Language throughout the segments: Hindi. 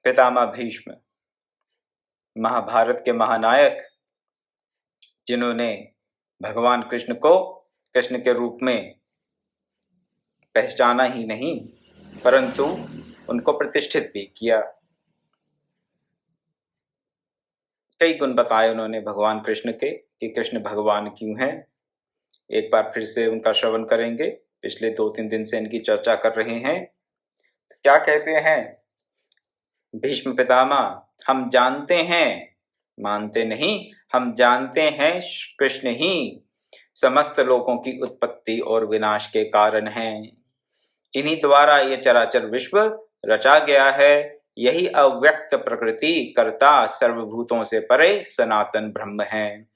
पितामह भीष्म, महाभारत के महानायक, जिन्होंने भगवान कृष्ण को कृष्ण के रूप में पहचाना ही नहीं परंतु उनको प्रतिष्ठित भी किया। कई गुण बताए उन्होंने भगवान कृष्ण के कि कृष्ण भगवान क्यों हैं। एक बार फिर से उनका श्रवण करेंगे। पिछले 2-3 दिन से इनकी चर्चा कर रहे हैं। तो क्या कहते हैं भीष्म पितामह, हम जानते हैं, मानते नहीं, हम जानते हैं कृष्ण ही समस्त लोगों की उत्पत्ति और विनाश के कारण हैं। इन्हीं द्वारा ये चराचर विश्व रचा गया है। यही अव्यक्त प्रकृति कर्ता सर्वभूतों से परे सनातन ब्रह्म है।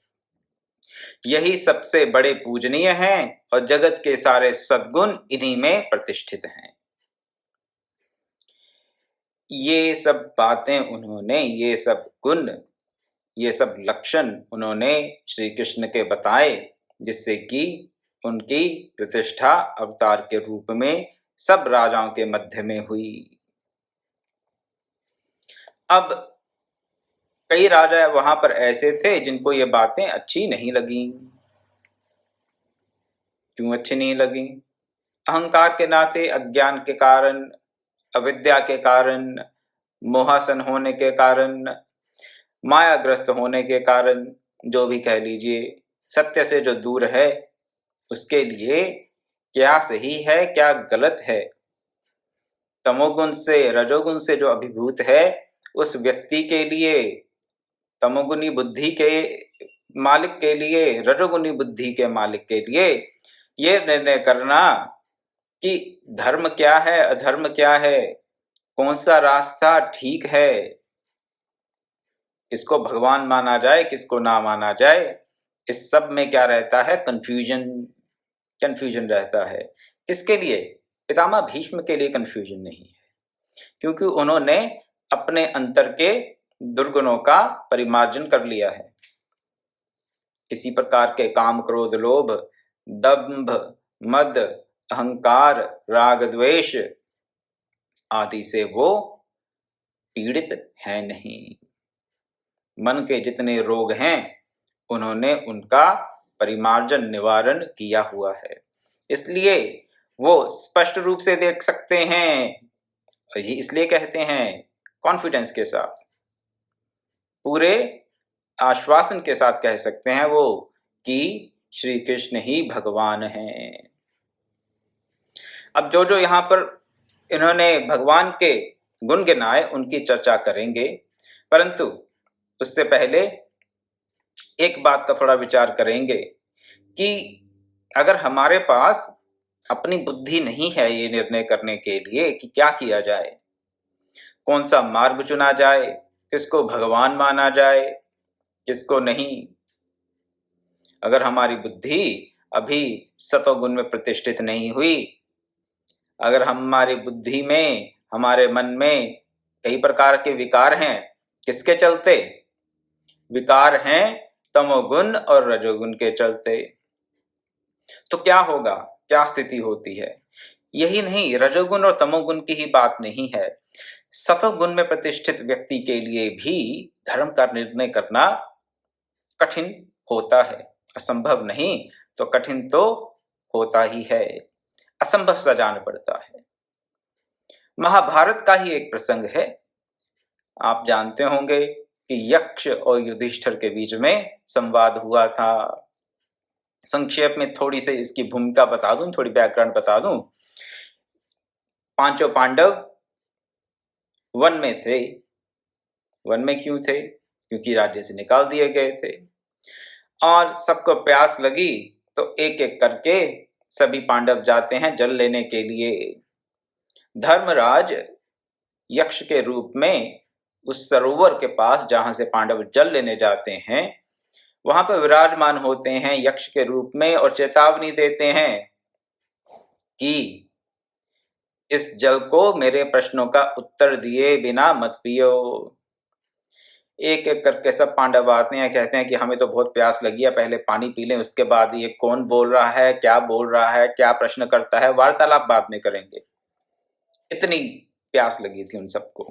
यही सबसे बड़े पूजनीय हैं और जगत के सारे सद्गुण इन्हीं में प्रतिष्ठित हैं। ये सब बातें उन्होंने, ये सब गुण, ये सब लक्षण उन्होंने श्री कृष्ण के बताए, जिससे कि उनकी प्रतिष्ठा अवतार के रूप में सब राजाओं के मध्य में हुई। अब कई राजा वहां पर ऐसे थे जिनको ये बातें अच्छी नहीं लगी। क्यों अच्छी नहीं लगी? अहंकार के नाते, अज्ञान के कारण, अविद्या के कारण, मोहासन होने के कारण, मायाग्रस्त होने के कारण, जो भी कह लीजिए, सत्य से जो दूर है उसके लिए क्या सही है क्या गलत है, तमोगुण से रजोगुण से जो अभिभूत है उस व्यक्ति के लिए, तमोगुणी बुद्धि के मालिक के लिए, रजोगुणी बुद्धि के मालिक के लिए ये निर्णय करना कि धर्म क्या है, अधर्म क्या है, कौन सा रास्ता ठीक है, किसको भगवान माना जाए, किसको ना माना जाए, इस सब में क्या रहता है? कंफ्यूजन रहता है। किसके लिए? पितामह भीष्म के लिए कंफ्यूजन नहीं है, क्योंकि उन्होंने अपने अंतर के दुर्गुणों का परिमार्जन कर लिया है। किसी प्रकार के काम, क्रोध, लोभ, दंभ, मद, अहंकार, राग, द्वेष आदि से वो पीड़ित है नहीं। मन के जितने रोग हैं उन्होंने उनका परिमार्जन, निवारण किया हुआ है। इसलिए वो स्पष्ट रूप से देख सकते हैं, और ये इसलिए कहते हैं कॉन्फिडेंस के साथ, पूरे आश्वासन के साथ कह सकते हैं वो कि श्री कृष्ण ही भगवान हैं। अब जो जो यहाँ पर इन्होंने भगवान के गुण गिनाए उनकी चर्चा करेंगे, परंतु उससे पहले एक बात का थोड़ा विचार करेंगे कि अगर हमारे पास अपनी बुद्धि नहीं है ये निर्णय करने के लिए कि क्या किया जाए, कौन सा मार्ग चुना जाए, किसको भगवान माना जाए, किसको नहीं, अगर हमारी बुद्धि अभी सतोगुण में प्रतिष्ठित नहीं हुई, अगर हमारी बुद्धि में, हमारे मन में कई प्रकार के विकार हैं, किसके चलते? विकार हैं तमोगुण और रजोगुण के चलते। तो क्या होगा, क्या स्थिति होती है? यही नहीं, रजोगुण और तमोगुण की ही बात नहीं है, सतोगुण में प्रतिष्ठित व्यक्ति के लिए भी धर्म का निर्णय करना कठिन होता है। असंभव नहीं तो कठिन तो होता ही है, असंभव सा जान पड़ता है। महाभारत का ही एक प्रसंग है, आप जानते होंगे कि यक्ष और युधिष्ठिर के बीच में संवाद हुआ था। संक्षेप में थोड़ी सी इसकी भूमिका बता दूं, थोड़ी बैकग्राउंड बता दूं। पांचों पांडव वन में थे। वन में क्यों थे? क्योंकि राज्य से निकाल दिए गए थे और सबको प्यास लगी तो एक एक करके सभी पांडव जाते हैं जल लेने के लिए। धर्मराज यक्ष के रूप में उस सरोवर के पास जहां से पांडव जल लेने जाते हैं वहां पर विराजमान होते हैं यक्ष के रूप में और चेतावनी देते हैं कि इस जल को मेरे प्रश्नों का उत्तर दिए बिना मत पियो। एक एक करके सब पांडव आते हैं, कहते हैं कि हमें तो बहुत प्यास लगी है, पहले पानी पी लें, उसके बाद ये कौन बोल रहा है, क्या बोल रहा है, क्या प्रश्न करता है, वार्तालाप बाद में करेंगे। इतनी प्यास लगी थी उन सबको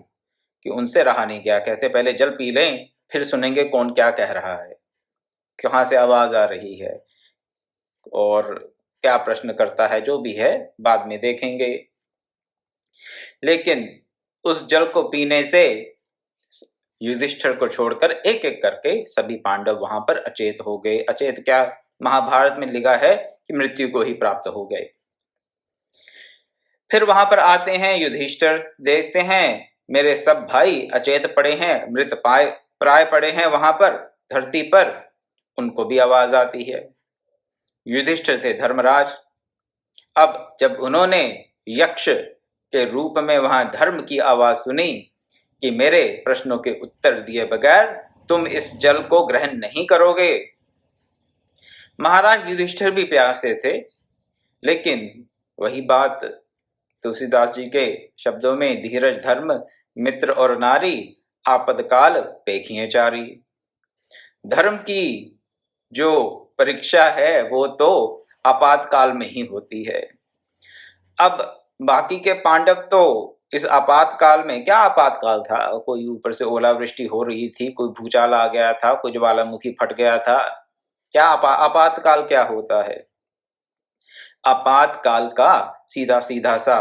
कि उनसे रहा नहीं गया। कहते पहले जल पी लें, फिर सुनेंगे कौन क्या कह रहा है, कहाँ से आवाज आ रही है और क्या प्रश्न करता है, जो भी है बाद में देखेंगे। लेकिन उस जल को पीने से युधिष्ठिर को छोड़कर एक एक करके सभी पांडव वहां पर अचेत हो गए। अचेत क्या, महाभारत में लिखा है कि मृत्यु को ही प्राप्त हो गए। फिर वहां पर आते हैं युधिष्ठिर, देखते हैं मेरे सब भाई अचेत पड़े हैं, मृत प्राय पड़े हैं वहां पर धरती पर। उनको भी आवाज आती है। युधिष्ठिर थे धर्मराज। अब जब उन्होंने यक्ष के रूप में वहां धर्म की आवाज सुनी कि मेरे प्रश्नों के उत्तर दिए बगैर तुम इस जल को ग्रहण नहीं करोगे। महाराज युधिष्ठिर भी प्यासे थे, लेकिन वही बात तुलसीदास जी के शब्दों में, धीरज धर्म मित्र और नारी आपदकाल पेखिए चारी। धर्म की जो परीक्षा है वो तो आपातकाल में ही होती है। अब बाकी के पांडव तो इस आपातकाल में, क्या आपातकाल था, कोई ऊपर से ओलावृष्टि हो रही थी, कोई भूचाल आ गया था, कोई ज्वालामुखी फट गया था, क्या आपातकाल क्या होता है? आपातकाल का सीधा सीधा सा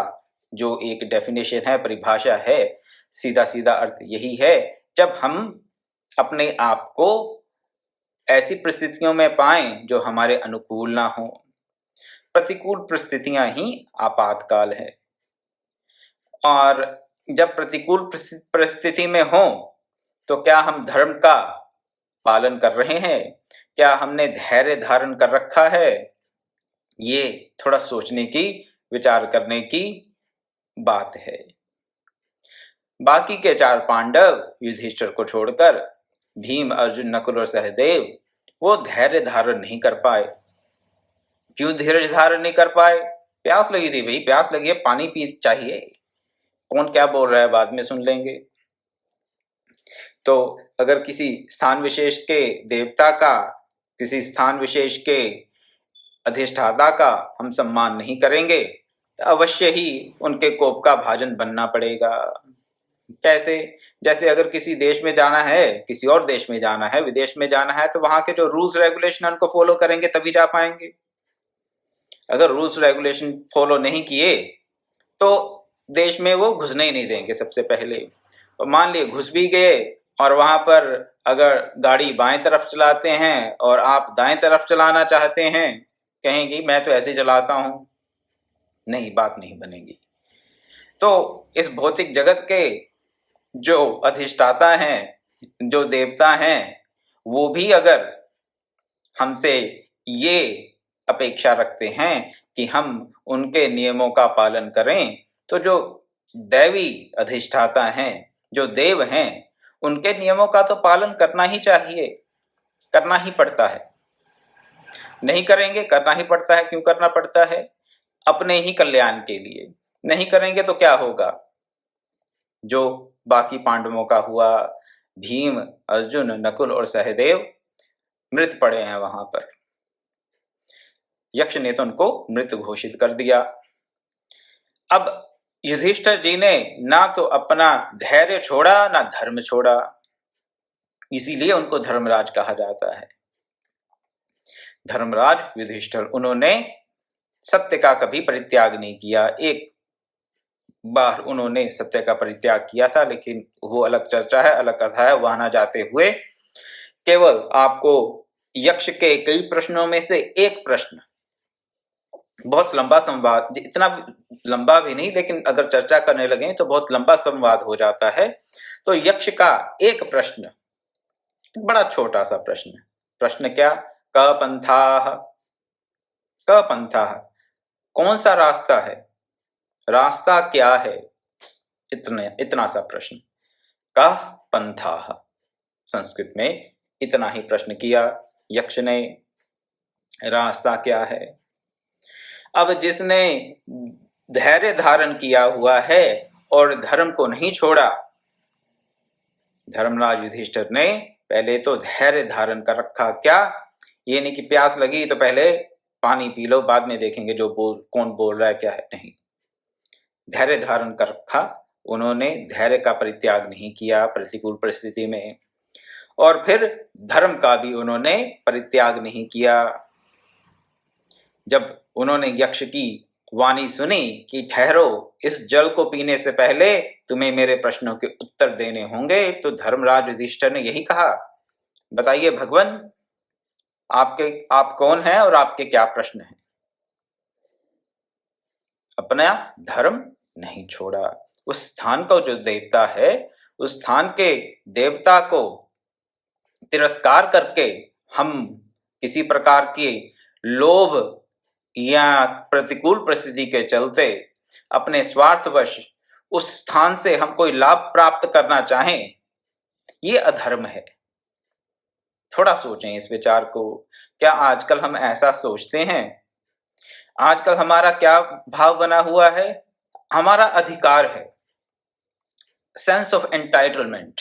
जो एक डेफिनेशन है, परिभाषा है, सीधा सीधा अर्थ यही है, जब हम अपने आप को ऐसी परिस्थितियों में पाएं जो हमारे अनुकूल ना हो। प्रतिकूल परिस्थितियां ही आपातकाल है। और जब प्रतिकूल परिस्थिति में हो तो क्या हम धर्म का पालन कर रहे हैं, क्या हमने धैर्य धारण कर रखा है? ये थोड़ा सोचने की, विचार करने की बात है। बाकी के चार पांडव युधिष्ठिर को छोड़कर, भीम अर्जुन नकुल और सहदेव, वो धैर्य धारण नहीं कर पाए। क्यों धैर्य धारण नहीं कर पाए? प्यास लगी थी भाई, प्यास लगी है, पानी पी चाहिए। कौन क्या बोल रहा है बाद में सुन लेंगे। तो अगर किसी स्थान विशेष के देवता का, किसी स्थान विशेष के अधिष्ठाता का हम सम्मान नहीं करेंगे तो अवश्य ही उनके कोप का भाजन बनना पड़ेगा। कैसे? जैसे अगर किसी देश में जाना है, किसी और देश में जाना है, विदेश में जाना है, तो वहां के जो रूल्स रेगुलेशन उनको फॉलो करेंगे तभी जा पाएंगे। अगर रूल्स रेगुलेशन फॉलो नहीं किए तो देश में वो घुसने ही नहीं देंगे सबसे पहले। और मान लिए घुस भी गए और वहां पर अगर गाड़ी बाएं तरफ चलाते हैं और आप दाएं तरफ चलाना चाहते हैं, कहेंगे मैं तो ऐसे चलाता हूं, नहीं, बात नहीं बनेगी। तो इस भौतिक जगत के जो अधिष्ठाता हैं, जो देवता हैं, वो भी अगर हमसे ये अपेक्षा रखते हैं कि हम उनके नियमों का पालन करें, तो जो दैवी अधिष्ठाता हैं, जो देव हैं, उनके नियमों का तो पालन करना ही चाहिए, करना ही पड़ता है। नहीं करेंगे, करना ही पड़ता है। क्यों करना पड़ता है? अपने ही कल्याण के लिए। नहीं करेंगे तो क्या होगा? जो बाकी पांडवों का हुआ, भीम अर्जुन नकुल और सहदेव मृत पड़े हैं वहां पर। यक्ष ने तो उनको मृत घोषित कर दिया। अब युधिष्ठिर जी ने ना तो अपना धैर्य छोड़ा, ना धर्म छोड़ा, इसीलिए उनको धर्मराज कहा जाता है। धर्मराज युधिष्ठिर, उन्होंने सत्य का कभी परित्याग नहीं किया। एक बार उन्होंने सत्य का परित्याग किया था, लेकिन वो अलग चर्चा है, अलग कथा है, वहां ना जाते हुए केवल आपको यक्ष के कई प्रश्नों में से एक प्रश्न, बहुत लंबा संवाद, इतना लंबा भी नहीं, लेकिन अगर चर्चा करने लगे तो बहुत लंबा संवाद हो जाता है। तो यक्ष का एक प्रश्न, बड़ा छोटा सा प्रश्न। प्रश्न क्या? कपंथाः, कपंथाः, कौन सा रास्ता है, रास्ता क्या है? इतना सा प्रश्न। कः पंथाः, संस्कृत में इतना ही प्रश्न किया यक्ष ने, रास्ता क्या है? अब जिसने धैर्य धारण किया हुआ है और धर्म को नहीं छोड़ा, धर्मराज युधिष्ठिर ने पहले तो धैर्य धारण कर रखा। क्या? ये नहीं कि प्यास लगी तो पहले पानी पी लो, बाद में देखेंगे कौन बोल रहा है क्या है, नहीं। धैर्य धारण कर रखा, उन्होंने धैर्य का परित्याग नहीं किया प्रतिकूल परिस्थिति में, और फिर धर्म का भी उन्होंने परित्याग नहीं किया। जब उन्होंने यक्ष की वाणी सुनी कि ठहरो, इस जल को पीने से पहले तुम्हें मेरे प्रश्नों के उत्तर देने होंगे, तो धर्मराज युधिष्ठिर ने यही कहा, बताइए भगवान, आप कौन हैं और आपके क्या प्रश्न हैं। अपना धर्म नहीं छोड़ा। उस स्थान का जो देवता है, उस स्थान के देवता को तिरस्कार करके हम किसी प्रकार के लोभ या प्रतिकूल परिस्थिति के चलते अपने स्वार्थवश उस स्थान से हम कोई लाभ प्राप्त करना चाहें, ये अधर्म है। थोड़ा सोचें इस विचार को। क्या आजकल हम ऐसा सोचते हैं? आजकल हमारा क्या भाव बना हुआ है? हमारा अधिकार है, सेंस ऑफ एंटाइटलमेंट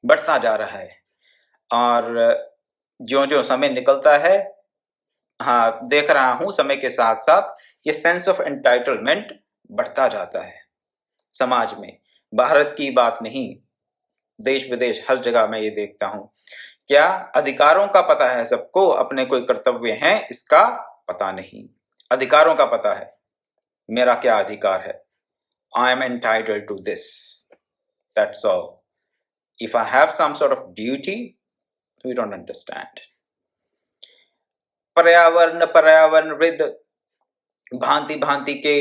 बढ़ता जा रहा है, और ज्यों-ज्यों समय निकलता है, हाँ देख रहा हूं समय के साथ साथ ये सेंस ऑफ एंटाइटलमेंट बढ़ता जाता है समाज में। भारत की बात नहीं, देश विदेश हर जगह मैं ये देखता हूं। क्या अधिकारों का पता है सबको, अपने कोई कर्तव्य हैं इसका पता नहीं। अधिकारों का पता है, मेरा क्या अधिकार है, I am entitled to this, that's all. If I have some sort of duty, we don't understand. पर्यावरणविद भांति भांति के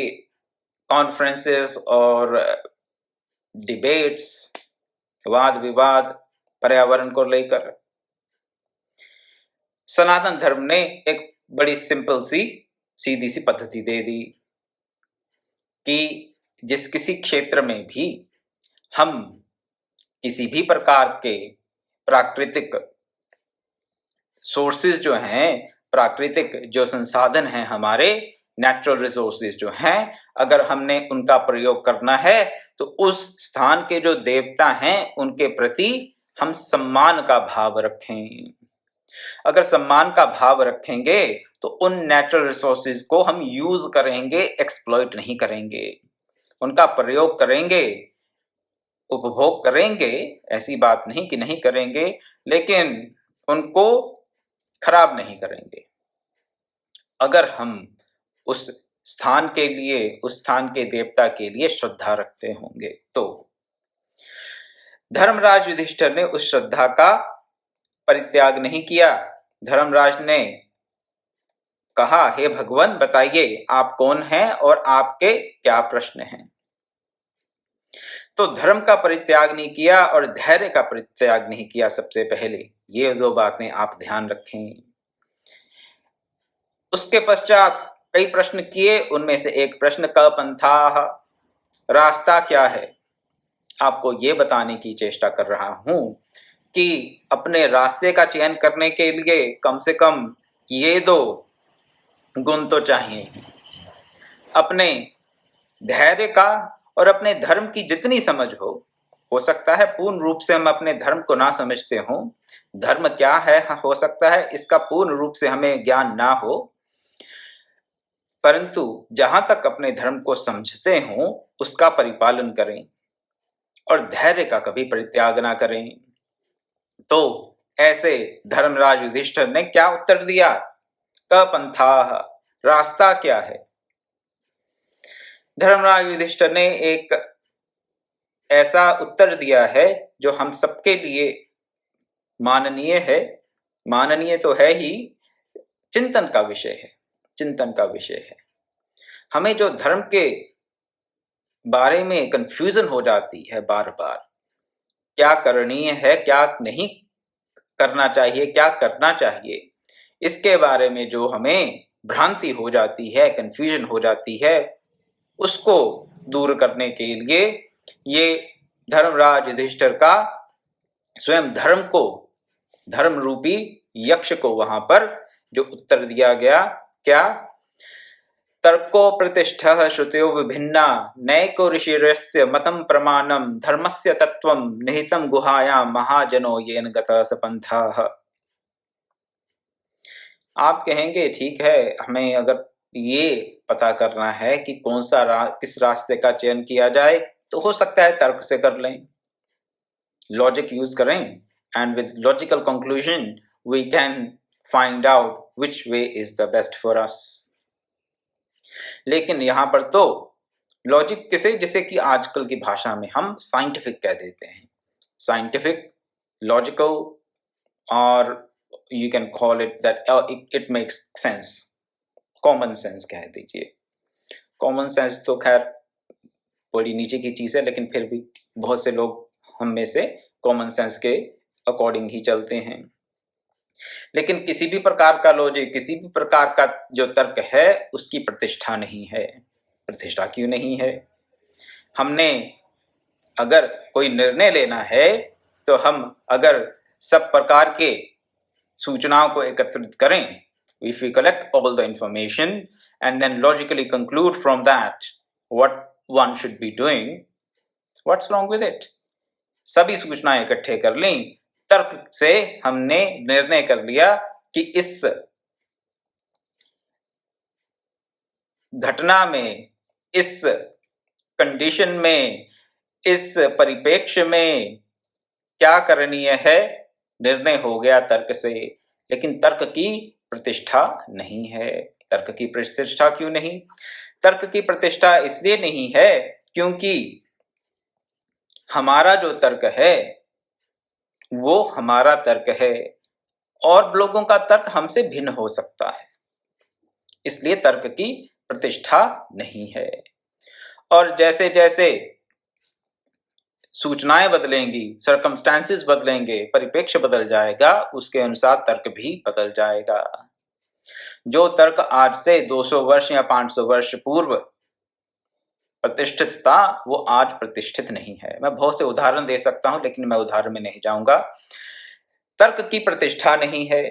कॉन्फ्रेंसेस और डिबेट्स, वाद विवाद पर्यावरण को लेकर। सनातन धर्म ने एक बड़ी सिंपल सी सीधी सी पद्धति दे दी कि जिस किसी क्षेत्र में भी हम किसी भी प्रकार के प्राकृतिक सोर्सेज जो हैं, प्राकृतिक जो संसाधन हैं हमारे, नेचुरल रिसोर्सेज जो हैं, अगर हमने उनका प्रयोग करना है तो उस स्थान के जो देवता हैं उनके प्रति हम सम्मान का भाव रखें। अगर सम्मान का भाव रखेंगे तो उन नेचुरल रिसोर्सेज को हम यूज करेंगे, एक्सप्लॉइट नहीं करेंगे, उनका प्रयोग करेंगे, उपभोग करेंगे, ऐसी बात नहीं कि नहीं करेंगे, लेकिन उनको खराब नहीं करेंगे। अगर हम उस स्थान के लिए, उस स्थान के देवता के लिए श्रद्धा रखते होंगे तो। धर्मराज युधिष्ठिर ने उस श्रद्धा का परित्याग नहीं किया। धर्मराज ने कहा, हे भगवान बताइए आप कौन हैं और आपके क्या प्रश्न हैं। तो धर्म का परित्याग नहीं किया और धैर्य का परित्याग नहीं किया। सबसे पहले ये दो बातें आप ध्यान रखें। उसके पश्चात कई प्रश्न किए, उनमें से एक प्रश्न क पंथाः, रास्ता क्या है। आपको ये बताने की चेष्टा कर रहा हूं कि अपने रास्ते का चयन करने के लिए कम से कम ये दो गुण तो चाहिए, अपने धैर्य का और अपने धर्म की जितनी समझ हो सकता है पूर्ण रूप से हम अपने धर्म को ना समझते हों, धर्म क्या है हो सकता है इसका पूर्ण रूप से हमें ज्ञान ना हो, परंतु जहां तक अपने धर्म को समझते हों उसका परिपालन करें और धैर्य का कभी परित्याग ना करें। तो ऐसे धर्मराज युधिष्ठिर ने क्या उत्तर दिया, क पंथाः, रास्ता क्या है। धर्मराज युधिष्ठिर ने एक ऐसा उत्तर दिया है जो हम सबके लिए माननीय है, माननीय तो है ही, चिंतन का विषय है, चिंतन का विषय है। हमें जो धर्म के बारे में कंफ्यूजन हो जाती है बार बार, क्या करणीय है, क्या नहीं करना चाहिए, क्या करना चाहिए, इसके बारे में जो हमें भ्रांति हो जाती है, कंफ्यूजन हो जाती है, उसको दूर करने के लिए ये धर्मराज युधिष्ठिर का स्वयं धर्म को, धर्म रूपी यक्ष को वहां पर जो उत्तर दिया गया, क्या, तर्को प्रतिष्ठः श्रुतयो विभिन्ना नैको ऋषिर्यस्य मतम प्रमाणम धर्मस्य तत्वम निहितम गुहायां महाजनो येन गतः स पंथः। आप कहेंगे ठीक है, हमें अगर ये पता करना है कि कौन सा किस रास्ते का चयन किया जाए, तो हो सकता है तर्क से कर लें, लॉजिक यूज करें, and with logical conclusion we can find out which way is the best for us. लेकिन यहां पर तो लॉजिक किसे, जिसे कि आजकल की भाषा में हम साइंटिफिक कह देते हैं, साइंटिफिक, लॉजिकल, और you can call it that it makes sense, common sense कह दीजिए। कॉमन सेंस तो खैर बड़ी नीचे की चीज है, लेकिन फिर भी बहुत से लोग हम में से कॉमन सेंस के अकॉर्डिंग ही चलते हैं। लेकिन किसी भी प्रकार का लॉजिक, किसी भी प्रकार का जो तर्क है, उसकी प्रतिष्ठा नहीं है। प्रतिष्ठा क्यों नहीं है? हमने अगर कोई निर्णय लेना है तो हम अगर सब प्रकार के सूचनाओं को एकत्रित करें, if we collect all the information and then logically conclude from that what one should be doing, what's wrong with it? सभी सूचनाएं इकट्ठे कर ली, तर्क से हमने निर्णय कर लिया कि इस घटना में, इस कंडीशन में, इस परिप्रेक्ष्य में क्या करणीय है, निर्णय हो गया तर्क से। लेकिन तर्क की प्रतिष्ठा नहीं है। तर्क की प्रतिष्ठा क्यों नहीं? तर्क की प्रतिष्ठा इसलिए नहीं है क्योंकि हमारा जो तर्क है वो हमारा तर्क है और लोगों का तर्क हमसे भिन्न हो सकता है, इसलिए तर्क की प्रतिष्ठा नहीं है। और जैसे जैसे सूचनाएं बदलेंगी, सर्कमस्टेंसेस बदलेंगे, परिप्रेक्ष्य बदल जाएगा, उसके अनुसार तर्क भी बदल जाएगा। जो तर्क आज से 200 वर्ष या 500 वर्ष पूर्व प्रतिष्ठित था वो आज प्रतिष्ठित नहीं है। मैं बहुत से उदाहरण दे सकता हूं, लेकिन मैं उदाहरण में नहीं जाऊंगा। तर्क की प्रतिष्ठा नहीं है।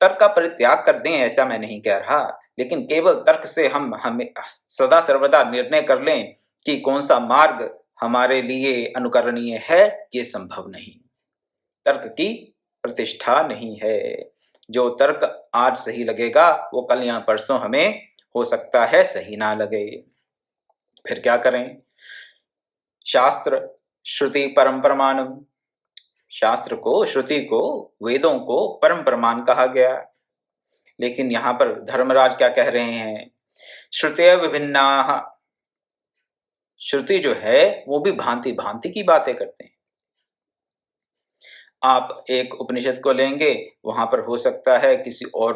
तर्क का परित्याग कर दें ऐसा मैं नहीं कह रहा, लेकिन केवल तर्क से हम हमें सदा सर्वदा निर्णय कर लें कि कौन सा मार्ग हमारे लिए अनुकरणीय है, ये संभव नहीं। तर्क की प्रतिष्ठा नहीं है। जो तर्क आज सही लगेगा वो कल या परसों हमें हो सकता है सही ना लगे। फिर क्या करें? शास्त्र, श्रुति, परम प्रमाणम। शास्त्र को, श्रुति को, वेदों को परम प्रमाण कहा गया। लेकिन यहां पर धर्मराज क्या कह रहे हैं? श्रुतय विभिन्नाः। श्रुति जो है वो भी भांति भांति की बातें करते हैं। आप एक उपनिषद को लेंगे, वहां पर हो सकता है किसी और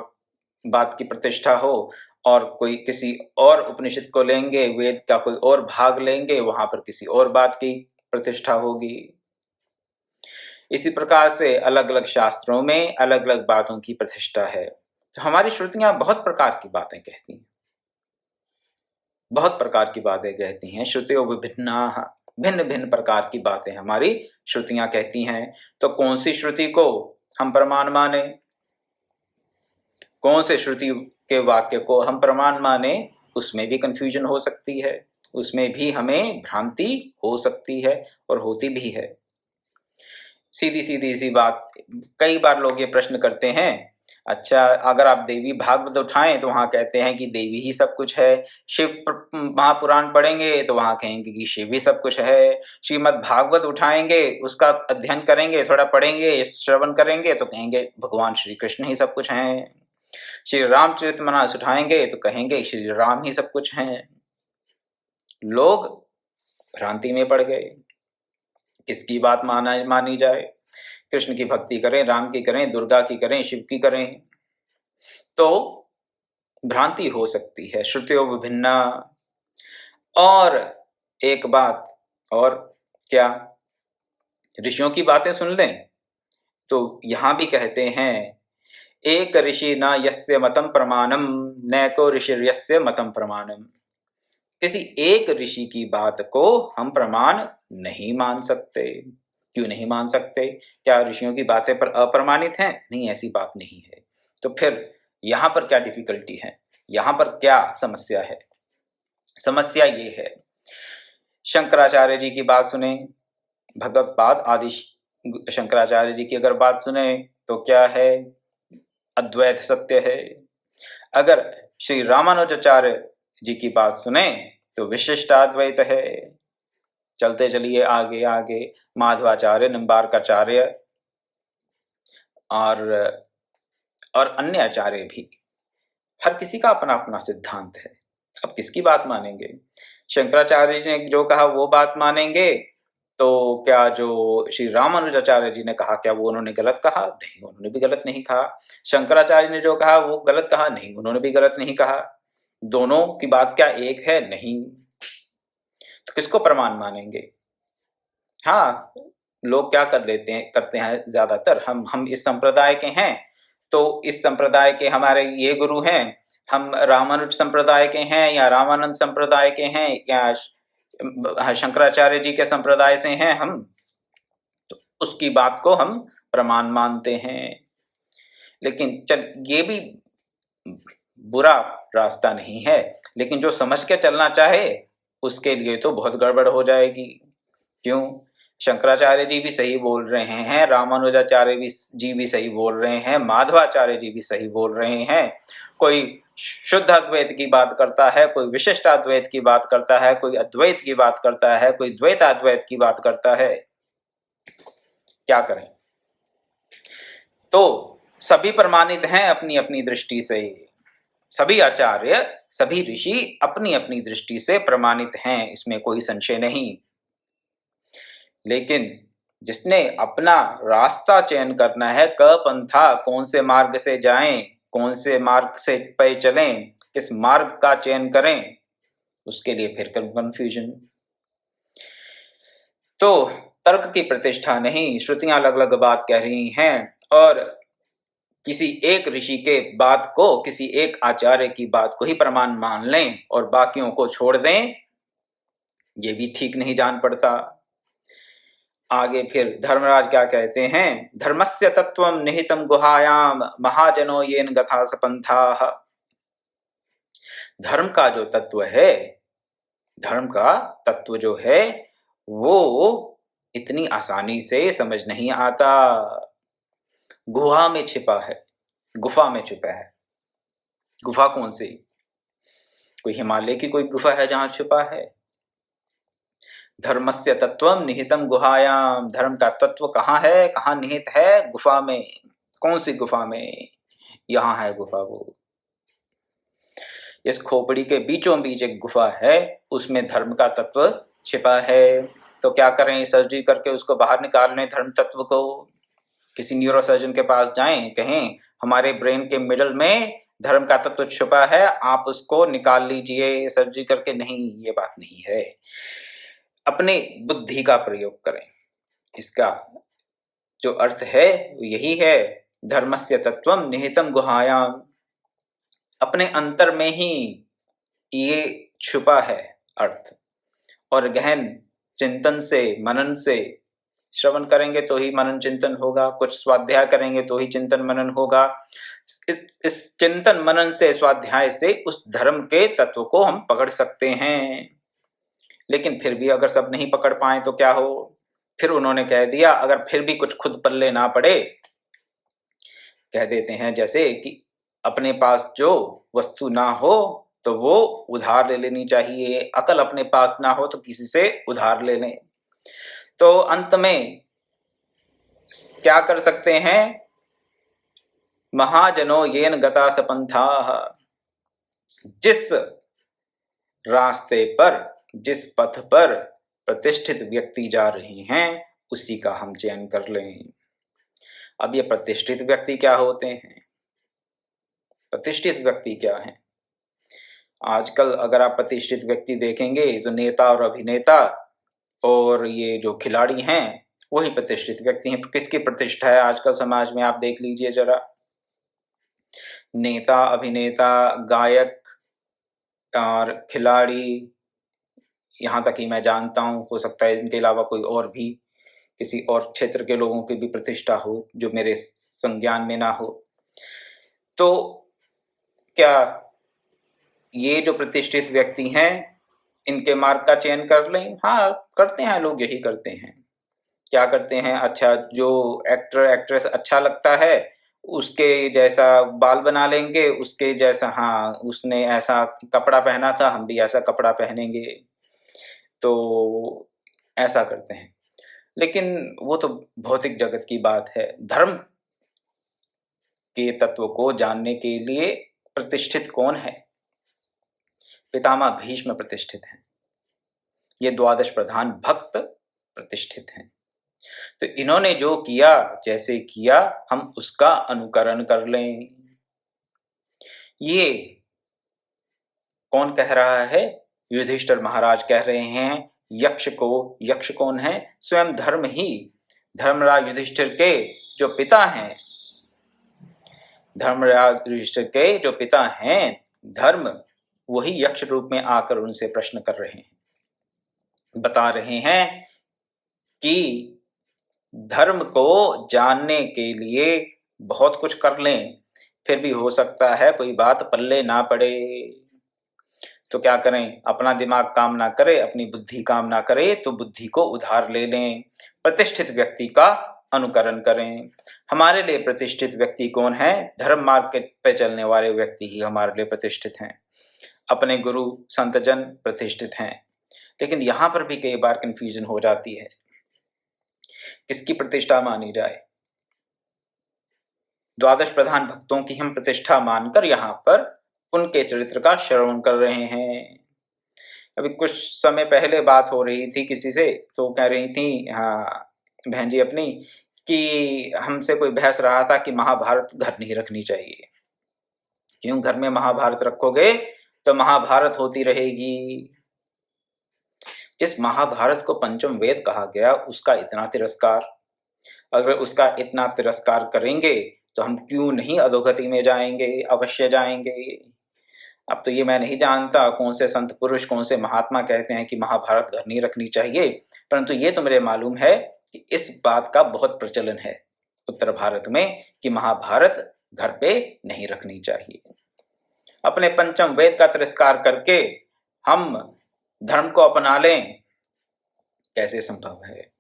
बात की प्रतिष्ठा हो, और कोई किसी और उपनिषद को लेंगे, वेद का कोई और भाग लेंगे, वहां पर किसी और बात की प्रतिष्ठा होगी। इसी प्रकार से अलग अलग शास्त्रों में अलग अलग बातों की प्रतिष्ठा है। तो हमारी श्रुतियां बहुत प्रकार की बातें कहती हैं, बहुत प्रकार की बातें कहती हैं। श्रुतियों विभिन्नाः, भिन्न भिन्न प्रकार की बातें हमारी श्रुतियां कहती हैं। तो कौन सी श्रुति को हम प्रमाण माने, कौन से श्रुति के वाक्य को हम प्रमाण माने, उसमें भी कंफ्यूजन हो सकती है, उसमें भी हमें भ्रांति हो सकती है और होती भी है। सीधी सीधी सी बात, कई बार लोग ये प्रश्न करते हैं, अच्छा अगर आप देवी भागवत उठाएं तो वहां कहते हैं कि देवी ही सब कुछ है, शिव महापुराण पढ़ेंगे तो वहां कहेंगे कि शिव ही सब कुछ है, श्रीमद् भागवत उठाएंगे, उसका अध्ययन करेंगे, थोड़ा पढ़ेंगे, श्रवण करेंगे तो कहेंगे भगवान श्री कृष्ण ही सब कुछ हैं, श्री रामचरितमानस उठाएंगे तो कहेंगे श्री राम ही सब कुछ हैं। लोग भ्रांति में पड़ गए, किसकी बात मानी जाए? कृष्ण की भक्ति करें, राम की करें, दुर्गा की करें, शिव की करें, तो भ्रांति हो सकती है। श्रुतियों विभिन्ना। और एक बात और, क्या ऋषियों की बातें सुन लें? तो यहां भी कहते हैं एक ऋषि न यस्य मतम प्रमाणम नैको ऋषिर्यस्य मतम प्रमाणम। किसी एक ऋषि की बात को हम प्रमाण नहीं मान सकते। क्यों नहीं मान सकते? क्या ऋषियों की बातें पर अप्रमाणित हैं? नहीं, ऐसी बात नहीं है। तो फिर यहां पर क्या डिफिकल्टी है, यहां पर क्या समस्या है? समस्या ये है, शंकराचार्य जी की बात सुने, भगवत्पाद आदि शंकराचार्य जी की अगर बात सुने तो क्या है? अद्वैत सत्य है। अगर श्री रामानुजाचार्य जी की बात सुने तो विशिष्टाद्वैत है। चलते चलिए आगे आगे, माधवाचार्य, निम्बार्काचार्य और अन्य आचार्य भी, हर किसी का अपना अपना सिद्धांत है। अब किसकी बात मानेंगे? शंकराचार्य जी ने जो कहा वो बात मानेंगे, तो क्या जो श्री रामानुजाचार्य जी ने कहा क्या वो उन्होंने गलत कहा? नहीं, उन्होंने भी गलत नहीं कहा। शंकराचार्य ने जो कहा वो गलत कहा? नहीं, उन्होंने भी गलत नहीं कहा। दोनों की बात क्या एक है? नहीं। तो किसको प्रमाण मानेंगे? हाँ, लोग क्या कर लेते हैं, करते हैं ज्यादातर, हम इस संप्रदाय के हैं तो इस संप्रदाय के हमारे ये गुरु हैं, हम रामानुज संप्रदाय के हैं या रामानंद संप्रदाय के हैं या शंकराचार्य जी के संप्रदाय से हैं हम, तो उसकी बात को हम प्रमाण मानते हैं। लेकिन चल, ये भी बुरा रास्ता नहीं है, लेकिन जो समझ के चलना चाहे उसके लिए तो बहुत गड़बड़ हो जाएगी। क्यों? शंकराचार्य जी भी सही बोल रहे हैं, रामानुजाचार्य जी भी सही बोल रहे हैं, माधवाचार्य जी भी सही बोल रहे हैं। कोई शुद्ध अद्वैत की बात करता है, कोई विशिष्टाद्वैत की बात करता है, कोई अद्वैत की बात करता है, कोई द्वैताद्वैत की बात करता है। क्या करें? तो सभी प्रमाणित हैं अपनी अपनी दृष्टि से। सभी आचार्य, सभी ऋषि अपनी अपनी दृष्टि से प्रमाणित हैं, इसमें कोई संशय नहीं। लेकिन जिसने अपना रास्ता चयन करना है, क पंथा, कौन से मार्ग से जाएं, कौन से मार्ग से पे चलें, किस मार्ग का चयन करें, उसके लिए फिर कंफ्यूजन। तो तर्क की प्रतिष्ठा नहीं, श्रुतियां अलग अलग बात कह रही हैं और किसी एक ऋषि के बात को, किसी एक आचार्य की बात को ही प्रमाण मान लें और बाकियों को छोड़ दें, ये भी ठीक नहीं जान पड़ता। आगे फिर धर्मराज क्या कहते हैं? धर्मस्य तत्वं निहितं गुहायाम महाजनो येन गथा सपंथाः। धर्म का जो तत्व है, धर्म का तत्व जो है वो इतनी आसानी से समझ नहीं आता। गुहा में छिपा है, गुफा में छिपा है। गुफा कौन सी? कोई हिमालय की कोई गुफा है जहां छुपा है? धर्मस्य तत्वम निहितम गुहायाम, धर्म का तत्व कहाँ है, कहाँ निहित है? गुफा में। कौन सी गुफा में? यहां है गुफा वो। इस खोपड़ी के बीचों बीच एक गुफा है, उसमें धर्म का तत्व छिपा है। तो क्या करें? सर्जरी करके उसको बाहर निकाल लें धर्म तत्व को। किसी न्यूरोसर्जन के पास जाएं, कहें हमारे ब्रेन के मिडल में धर्म का तत्व छुपा है, आप उसको निकाल लीजिए सर्जरी करके। नहीं, ये बात नहीं है। अपने बुद्धि का प्रयोग करें। इसका जो अर्थ है वो यही है, धर्मस्य तत्वम निहितम गुहायाम। अपने अंतर में ही ये छुपा है अर्थ, और गहन चिंतन से, मनन से, श्रवण करेंगे तो ही मनन चिंतन होगा, कुछ स्वाध्याय करेंगे तो ही चिंतन मनन होगा। इस चिंतन मनन से, स्वाध्याय से उस धर्म के तत्व को हम पकड़ सकते हैं। लेकिन फिर भी अगर सब नहीं पकड़ पाए तो क्या हो? फिर उन्होंने कह दिया, अगर फिर भी कुछ खुद पल्ले ना पड़े, कह देते हैं जैसे कि अपने पास जो वस्तु ना हो तो वो उधार ले लेनी चाहिए, अकल अपने पास ना हो तो किसी से उधार ले लें। तो अंत में क्या कर सकते हैं? महाजनो येन गता सपंथाः, जिस रास्ते पर, जिस पथ पर प्रतिष्ठित व्यक्ति जा रहे हैं उसी का हम चयन कर लें। अब ये प्रतिष्ठित व्यक्ति क्या होते हैं? प्रतिष्ठित व्यक्ति क्या हैं? आजकल अगर आप प्रतिष्ठित व्यक्ति देखेंगे तो नेता और अभिनेता और ये जो खिलाड़ी हैं वही प्रतिष्ठित व्यक्ति हैं। किसकी प्रतिष्ठा है आजकल समाज में? आप देख लीजिए जरा। नेता, अभिनेता, गायक और खिलाड़ी, यहाँ तक ही मैं जानता हूँ, हो सकता है इनके अलावा कोई और भी किसी और क्षेत्र के लोगों की भी प्रतिष्ठा हो जो मेरे संज्ञान में ना हो। तो क्या ये जो प्रतिष्ठित व्यक्ति हैं इनके मार्ग का चयन कर लें? हाँ, करते हैं लोग, यही करते हैं। क्या करते हैं? अच्छा, जो एक्टर एक्ट्रेस अच्छा लगता है उसके जैसा बाल बना लेंगे, उसके जैसा, हाँ उसने ऐसा कपड़ा पहना था हम भी ऐसा कपड़ा पहनेंगे। तो ऐसा करते हैं। लेकिन वो तो भौतिक जगत की बात है। धर्म के तत्व को जानने के लिए प्रतिष्ठित कौन है? पितामह भीष्म प्रतिष्ठित हैं। ये द्वादश प्रधान भक्त प्रतिष्ठित हैं। तो इन्होंने जो किया, जैसे किया, हम उसका अनुकरण कर लें। ये कौन कह रहा है? युधिष्ठिर महाराज कह रहे हैं यक्ष को। यक्ष कौन है? स्वयं धर्म ही। धर्मराज युधिष्ठिर के जो पिता हैं, धर्मराज युधिष्ठिर के जो पिता हैं धर्म, वही यक्ष रूप में आकर उनसे प्रश्न कर रहे हैं, बता रहे हैं कि धर्म को जानने के लिए बहुत कुछ कर लें, फिर भी हो सकता है कोई बात पल्ले ना पड़े। तो क्या करें? अपना दिमाग काम ना करे, अपनी बुद्धि काम ना करे, तो बुद्धि को उधार ले लें, प्रतिष्ठित व्यक्ति का अनुकरण करें। हमारे लिए प्रतिष्ठित व्यक्ति कौन है? धर्म मार्ग पे चलने वाले व्यक्ति ही हमारे लिए प्रतिष्ठित हैं। अपने गुरु संतजन प्रतिष्ठित हैं। लेकिन यहां पर भी कई बार कंफ्यूजन हो जाती है, किसकी प्रतिष्ठा मानी जाए? द्वादश प्रधान भक्तों की हम प्रतिष्ठा मानकर यहां पर उनके चरित्र का श्रवण कर रहे हैं। अभी कुछ समय पहले बात हो रही थी किसी से, तो कह रही थी, हाँ बहन जी अपनी, कि हमसे कोई बहस रहा था कि महाभारत घर नहीं रखनी चाहिए। क्यों? घर में महाभारत रखोगे तो महाभारत होती रहेगी। जिस महाभारत को पंचम वेद कहा गया, उसका इतना तिरस्कार, अगर उसका इतना तिरस्कार करेंगे तो हम क्यों नहीं अधोगति में जाएंगे? अवश्य जाएंगे। अब तो ये मैं नहीं जानता कौन से संत पुरुष, कौन से महात्मा कहते हैं कि महाभारत घर नहीं रखनी चाहिए, परंतु ये तो मुझे मालूम है कि इस बात का बहुत प्रचलन है उत्तर भारत में कि महाभारत घर पे नहीं रखनी चाहिए। अपने पंचम वेद का तिरस्कार करके हम धर्म को अपना लें, कैसे संभव है?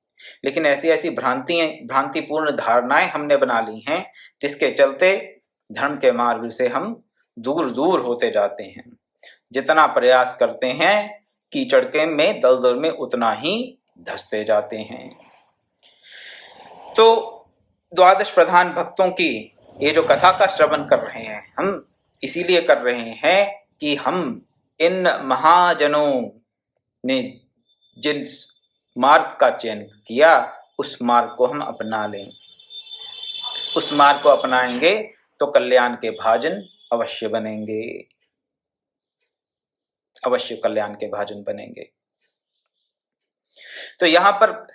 लेकिन ऐसी ऐसी भ्रांतिपूर्ण धारणाएं हमने बना ली हैं, जिसके चलते धर्म के मार्ग से हम दूर दूर होते जाते हैं। जितना प्रयास करते हैं कीचड़ के में दलदल में उतना ही धंसते जाते हैं। तो द्वादश प्रधान भक्तों की ये जो कथा का श्रवण कर रहे हैं, हम इसीलिए कर रहे हैं कि हम इन महाजनों ने जिन मार्ग का चयन किया, उस मार्ग को हम अपना लें। उस मार्ग को अपनाएंगे तो कल्याण के भाजन अवश्य बनेंगे, अवश्य कल्याण के भाजन बनेंगे। तो यहां पर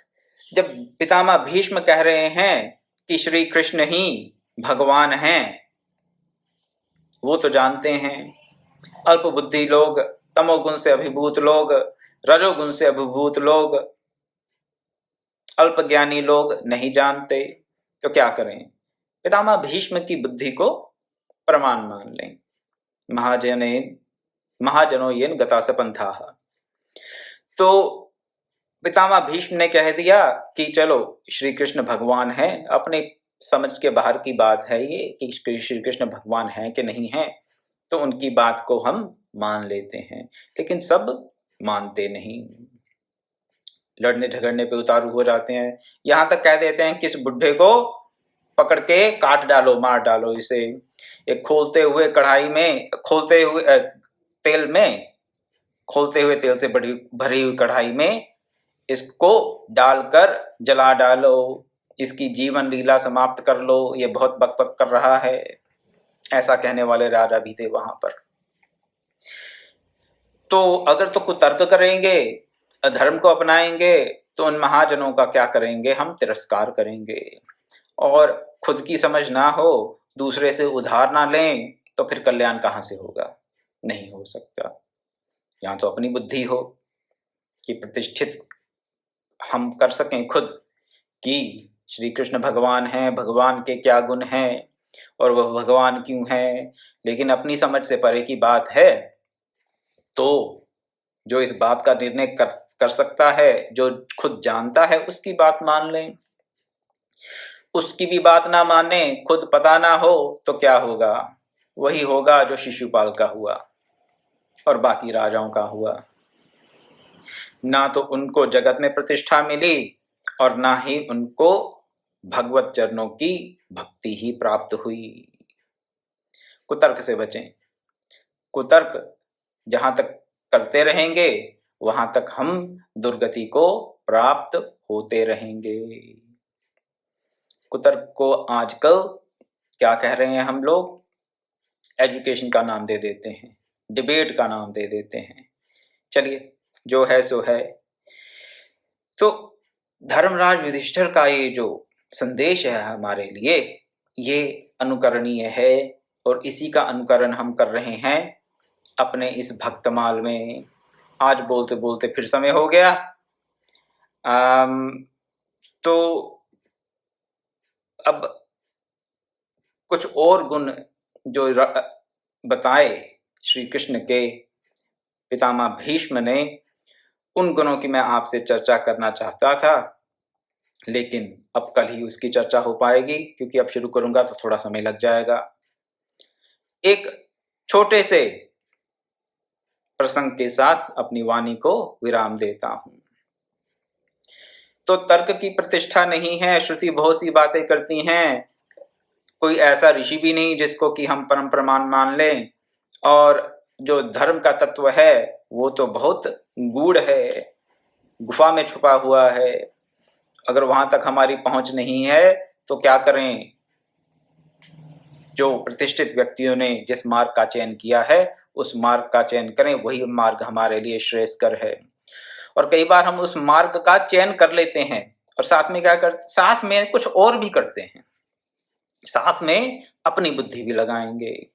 जब पितामह भीष्म कह रहे हैं कि श्री कृष्ण ही भगवान हैं, वो तो जानते हैं। अल्प बुद्धि लोग, तमोगुण से अभिभूत लोग, रजोगुण से अभिभूत लोग, अल्प ज्ञानी लोग नहीं जानते, तो क्या करें? पितामह भीष्म की बुद्धि को प्रमाण मान लें। महाजनो येन गता सपंथाः। तो पितामह भीष्म ने कह दिया कि चलो श्री कृष्ण भगवान है, अपने समझ के बाहर की बात है ये कि श्री कृष्ण भगवान है कि नहीं है, तो उनकी बात को हम मान लेते हैं। लेकिन सब मानते नहीं, लड़ने झगड़ने पे उतारू हो जाते हैं। यहां तक कह देते हैं कि इस बुढ़े को पकड़ के काट डालो, मार डालो इसे। एक खोलते हुए कढ़ाई में, खोलते हुए तेल से भरी हुई कढ़ाई में इसको डालकर जला डालो, इसकी जीवन लीला समाप्त कर लो, ये बहुत बकबक कर रहा है। ऐसा कहने वाले राजा भी थे वहां पर। तो अगर तो कुतर्क करेंगे, धर्म को अपनाएंगे, तो उन महाजनों का क्या करेंगे? हम तिरस्कार करेंगे। और खुद की समझ ना हो, दूसरे से उधार ना लें, तो फिर कल्याण कहां से होगा? नहीं हो सकता। यहां तो अपनी बुद्धि हो कि प्रतिष्ठित हम कर सकें खुद कि श्री कृष्ण भगवान हैं, भगवान के क्या गुण हैं और वह भगवान क्यों हैं। लेकिन अपनी समझ से परे की बात है, तो जो इस बात का निर्णय कर सकता है, जो खुद जानता है, उसकी बात मान लें। उसकी भी बात ना माने, खुद पता ना हो, तो क्या होगा? वही होगा जो शिशुपाल का हुआ और बाकी राजाओं का हुआ। ना तो उनको जगत में प्रतिष्ठा मिली और ना ही उनको भगवत चरणों की भक्ति ही प्राप्त हुई। कुतर्क से बचें। कुतर्क जहां तक करते रहेंगे वहां तक हम दुर्गति को प्राप्त होते रहेंगे। कुतर्क को आजकल क्या कह रहे हैं हम लोग? एजुकेशन का नाम दे देते हैं, डिबेट का नाम दे देते हैं। चलिए, जो है सो है। तो धर्मराज युधिष्ठिर का ये जो संदेश है हमारे लिए, ये अनुकरणीय है और इसी का अनुकरण हम कर रहे हैं अपने इस भक्तमाल में। आज बोलते बोलते फिर समय हो गया। तो अब कुछ और गुण जो बताए श्री कृष्ण के पितामह भीष्म ने, उन गुणों की मैं आपसे चर्चा करना चाहता था, लेकिन अब कल ही उसकी चर्चा हो पाएगी, क्योंकि अब शुरू करूंगा तो थोड़ा समय लग जाएगा। एक छोटे से प्रसंग के साथ अपनी वाणी को विराम देता हूं। तो तर्क की प्रतिष्ठा नहीं है, श्रुति बहुत सी बातें करती हैं, कोई ऐसा ऋषि भी नहीं जिसको कि हम परम प्रमाण मान लें, और जो धर्म का तत्व है वो तो बहुत गूढ़ है, गुफा में छुपा हुआ है। अगर वहां तक हमारी पहुंच नहीं है तो क्या करें? जो प्रतिष्ठित व्यक्तियों ने जिस मार्ग का चयन किया है उस मार्ग का चयन करें, वही मार्ग हमारे लिए श्रेयस्कर है। और कई बार हम उस मार्ग का चयन कर लेते हैं और साथ में क्या करते, साथ में कुछ और भी करते हैं, साथ में अपनी बुद्धि भी लगाएंगे।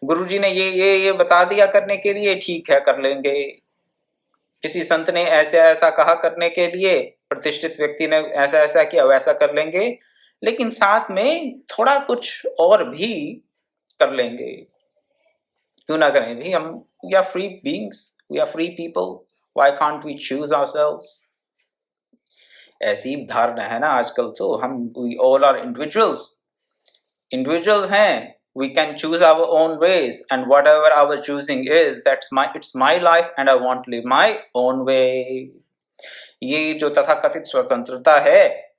गुरुजी ने ये बता दिया करने के लिए, ठीक है कर लेंगे। किसी संत ने ऐसे ऐसा कहा करने के लिए, प्रतिष्ठित व्यक्ति ने ऐसा ऐसा किया, वैसा कर लेंगे, लेकिन साथ में थोड़ा कुछ और भी कर लेंगे। क्यों ना करें भाई? हम we are free beings, we are free people, why can't we choose ourselves? ऐसी धारणा है ना आजकल। तो हम वी ऑल आर इंडिविजुअल्स हैं, we can choose our own ways, and whatever our choosing is, it's my life and I want to live my own way. ये जो तथाकथित स्वतंत्रता है,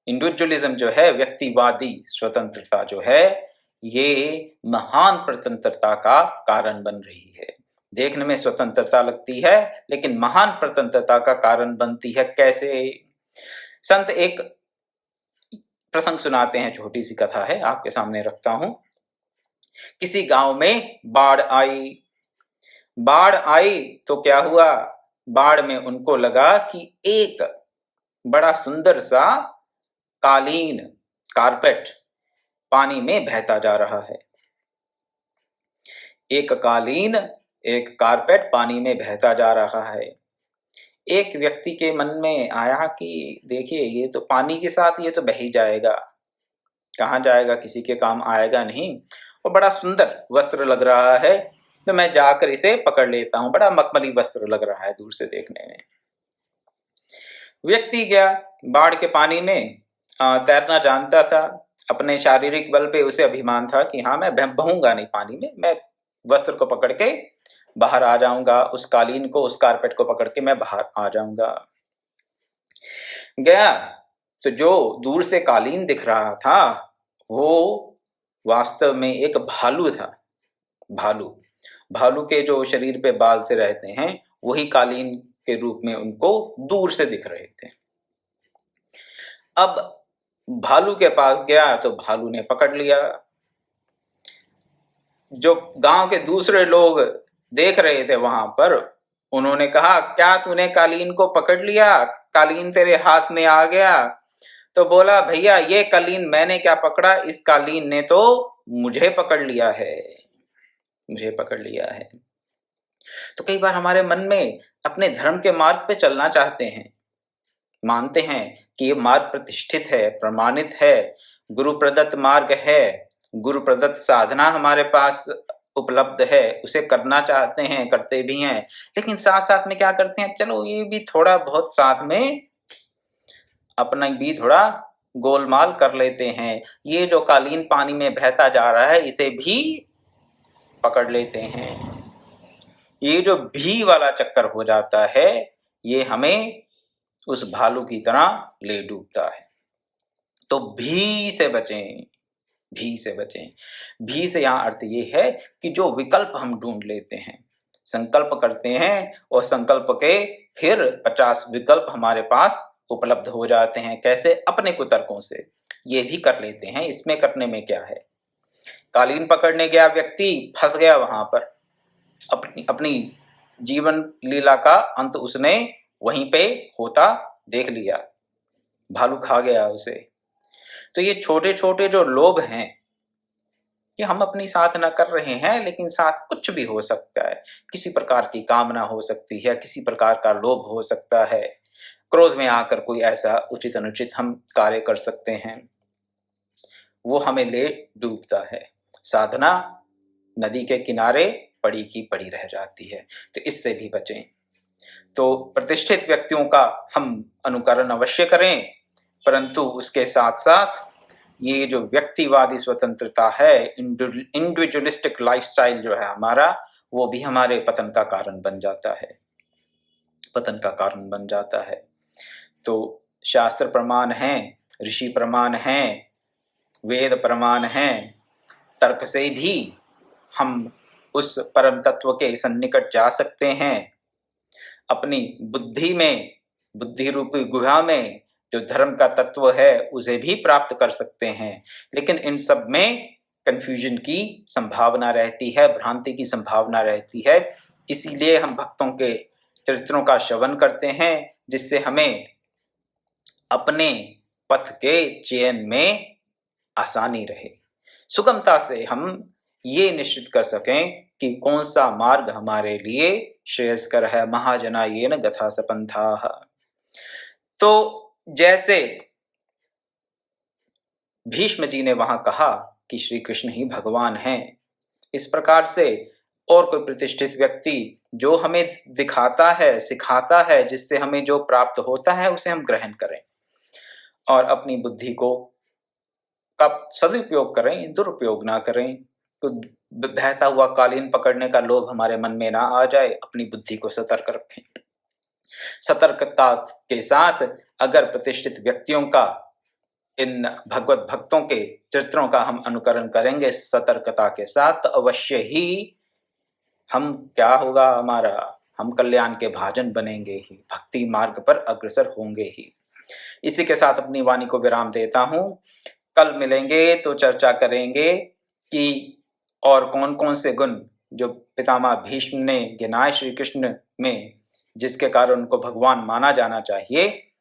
इंडिविजुअलिज्म जो है, व्यक्तिवादी स्वतंत्रता जो है, ये महान प्रतंत्रता का कारण बन रही है। देखने में स्वतंत्रता लगती है लेकिन महान प्रतंत्रता का कारण बनती है। कैसे? संत एक प्रसंग सुनाते हैं, छोटी सी कथा है, आपके सामने रखता हूं। किसी गांव में बाढ़ आई तो क्या हुआ? बाढ़ में उनको लगा कि एक बड़ा सुंदर सा कालीन, कारपेट पानी में बहता जा रहा है। एक कालीन, एक कारपेट पानी में बहता जा रहा है। एक व्यक्ति के मन में आया कि देखिए, ये तो पानी के साथ ये तो बह ही जाएगा, कहाँ जाएगा, किसी के काम आएगा नहीं, और बड़ा सुंदर वस्त्र लग रहा है, तो मैं जाकर इसे पकड़ लेता हूं। बड़ा मखमली वस्त्र लग रहा है दूर से देखने में। व्यक्ति गया, बाढ़ के पानी में तैरना जानता था। अपने शारीरिक बल पे उसे अभिमान था कि हाँ, मैं बहूंगा नहीं पानी में, मैं वस्त्र को पकड़ के बाहर आ जाऊंगा, उस कालीन को, उस कारपेट को पकड़ के मैं बाहर आ जाऊंगा। गया तो जो दूर से कालीन दिख रहा था वो वास्तव में एक भालू था। भालू के जो शरीर पे बाल से रहते हैं वही कालीन के रूप में उनको दूर से दिख रहे थे। अब भालू के पास गया तो भालू ने पकड़ लिया। जो गांव के दूसरे लोग देख रहे थे वहां पर, उन्होंने कहा, क्या तूने कालीन को पकड़ लिया? कालीन तेरे हाथ में आ गया? तो बोला, भैया ये कालीन मैंने क्या पकड़ा, इस कालीन ने तो मुझे पकड़ लिया है, मुझे पकड़ लिया है। तो कई बार हमारे मन में अपने धर्म के मार्ग पे चलना चाहते हैं, मानते हैं कि ये मार्ग प्रतिष्ठित है, प्रमाणित है, गुरु प्रदत्त मार्ग है, गुरु प्रदत्त साधना हमारे पास उपलब्ध है, उसे करना चाहते हैं, करते भी हैं, लेकिन साथ साथ में क्या करते हैं, चलो ये भी थोड़ा बहुत साथ में अपना भी थोड़ा गोलमाल कर लेते हैं। ये जो कालीन पानी में बहता जा रहा है इसे भी पकड़ लेते हैं। ये जो भी वाला चक्कर हो जाता है, ये हमें उस भालू की तरह ले डूबता है। तो भी से बचें, भी से बचें। भी से यहाँ अर्थ ये है कि जो विकल्प हम ढूंढ लेते हैं, संकल्प करते हैं और संकल्प के फिर 50 विकल्प हमारे पास उपलब्ध हो जाते हैं। कैसे? अपने कुतर्कों से ये भी कर लेते हैं। इसमें करने में क्या है? कालीन पकड़ने गया व्यक्ति फंस गया वहां पर, अपनी जीवन लीला का अंत उसने वहीं पे होता देख लिया, भालू खा गया उसे। तो ये छोटे छोटे जो लोभ हैं, कि हम अपनी साधना कर रहे हैं लेकिन साथ कुछ भी हो सकता है, किसी प्रकार की कामना हो सकती है, किसी प्रकार का लोभ हो सकता है, क्रोध में आकर कोई ऐसा उचित अनुचित हम कार्य कर सकते हैं, वो हमें ले डूबता है। साधना नदी के किनारे पड़ी की पड़ी रह जाती है। तो इससे भी बचें। तो प्रतिष्ठित व्यक्तियों का हम अनुकरण अवश्य करें, परंतु उसके साथ साथ ये जो व्यक्तिवादी स्वतंत्रता है, इंडिविजुअलिस्टिक लाइफस्टाइल जो है हमारा, वो भी हमारे पतन का कारण बन जाता है, पतन का कारण बन जाता है। तो शास्त्र प्रमाण हैं, ऋषि प्रमाण हैं, वेद प्रमाण हैं, तर्क से भी हम उस परम तत्व के सन्निकट जा सकते हैं। अपनी बुद्धि में, बुद्धि रूपी गुहा में जो धर्म का तत्व है उसे भी प्राप्त कर सकते हैं। लेकिन इन सब में कंफ्यूजन की संभावना रहती है, भ्रांति की संभावना रहती है। इसीलिए हम भक्तों के चरित्रों का श्रवण करते हैं, जिससे हमें अपने पथ के चयन में आसानी रहे, सुगमता से हम ये निश्चित कर सकें कि कौन सा मार्ग हमारे लिए श्रेयस्कर है। महाजना येन गथा सपंथाः। तो जैसे भीष्म जी ने वहां कहा कि श्री कृष्ण ही भगवान हैं, इस प्रकार से और कोई प्रतिष्ठित व्यक्ति जो हमें दिखाता है, सिखाता है, जिससे हमें जो प्राप्त होता है उसे हम ग्रहण करें और अपनी बुद्धि को का सदुपयोग करें, दुरुपयोग ना करें। तो बहता हुआ कालीन पकड़ने का लोभ हमारे मन में ना आ जाए। अपनी बुद्धि को सतर्क रखें। सतर्कता के साथ अगर प्रतिष्ठित व्यक्तियों का, इन भगवत भक्तों के चरित्रों का हम अनुकरण करेंगे सतर्कता के साथ, तो अवश्य ही हम, क्या होगा हमारा, हम कल्याण के भाजन बनेंगे ही, भक्ति मार्ग पर अग्रसर होंगे ही। इसी के साथ अपनी वाणी को विराम देता हूं। कल मिलेंगे तो चर्चा करेंगे कि और कौन कौन से गुण जो पितामह भीष्म ने गिनाए श्री कृष्ण में, जिसके कारण उनको भगवान माना जाना चाहिए,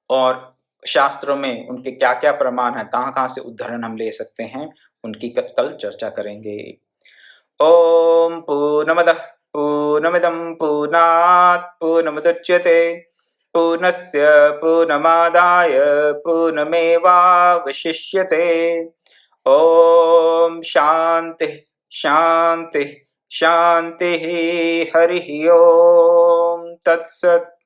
और शास्त्रों में उनके क्या क्या प्रमाण है, कहाँ कहाँ से उदाहरण हम ले सकते हैं, उनकी कल चर्चा करेंगे। ओम पूर्णमदः पूर्णमिदं पूर्णात् पूर्णमुदच्यते पूर्णस्य पूर्णमादाय पूर्णमेवावशिष्यते। ओम शांति शांति शांति। हरि ओम तत्सत्।